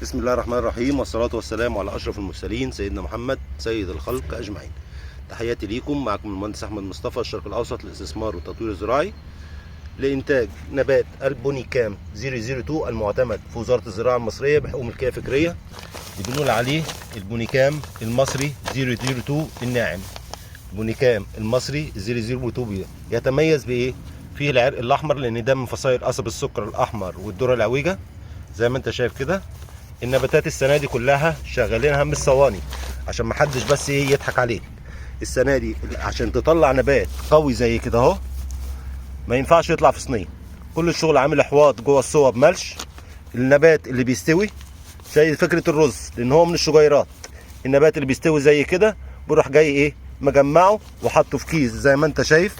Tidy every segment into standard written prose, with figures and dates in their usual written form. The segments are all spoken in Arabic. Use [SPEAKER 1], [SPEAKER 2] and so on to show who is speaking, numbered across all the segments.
[SPEAKER 1] بسم الله الرحمن الرحيم، والصلاة والسلام على أشرف المرسلين سيدنا محمد سيد الخلق أجمعين. تحياتي ليكم، معكم المهندس أحمد مصطفى، الشرق الأوسط للاستثمار والتطوير الزراعي لإنتاج نبات البونيكام 002 المعتمد في وزارة الزراعة المصرية بحقوق ملكية فكرية. بنقول عليه البونيكام المصري 002 الناعم. البونيكام المصري 002 يتميز بإيه؟ فيه العرق الأحمر، لأن ده من فصائل قصب السكر الأحمر والذرة العويجة زي ما أنت شايف كده. النباتات السنه دي كلها شغالينها مش صواني عشان محدش بس يضحك عليك. السنه دي عشان تطلع نبات قوي زي كده اهو ما ينفعش يطلع في صينيه، كل الشغل عامل احواض جوه الصوب ملش. النبات اللي بيستوي زي فكره الرز، لان هو من الشجيرات. النبات اللي بيستوي زي كده بروح جاي مجمعه وحطه في كيس زي ما انت شايف.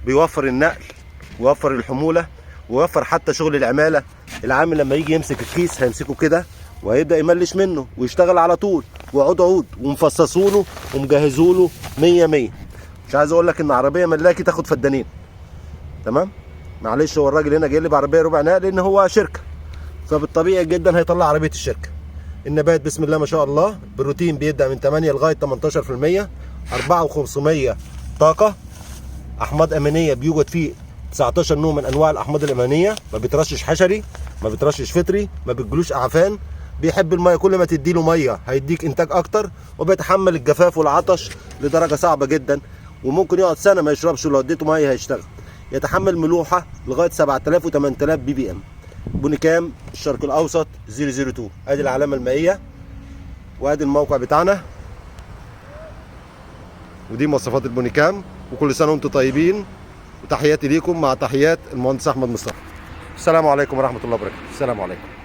[SPEAKER 1] بيوفر النقل ويوفر الحموله ويوفر حتى شغل العماله. العامل لما يجي يمسك الكيس هيمسكه كده وهيبدا يملش منه ويشتغل على طول، وعود ومفصصونه ومجهزوله 100. مش عايز اقول لك ان عربيه ملاكي تاخد فدانين. تمام؟ معلش، هو الراجل هنا جاي لي بعربيه ربع نقل لان هو شركه، فبالطبيعي جدا هيطلع عربيه الشركه. النبات بسم الله ما شاء الله، البروتين بيبدا من 8 لغايه 18%، 4500 طاقه، احماض امينيه بيوجد فيه 19 نوع من انواع الاحماض الامينيه. ما بيترشش حشري، ما بيترشش فطري، ما بيجلوش اعفان. بيحب الميه، كل ما تديله ميه هيديك انتاج اكتر، وبيتحمل الجفاف والعطش لدرجه صعبه جدا، وممكن يقعد سنه ما يشربش، ولو اديته ميه هيشتغل. يتحمل ملوحه لغايه 7000 و 8000 بي بي ام. بونيكام الشرق الاوسط 002. ادي العلامه المائيه وادي الموقع بتاعنا، ودي مواصفات البونيكام. وكل سنه وانتم طيبين، وتحياتي ليكم مع تحيات المهندس احمد مصطفى. السلام عليكم ورحمه الله وبركاته. السلام عليكم.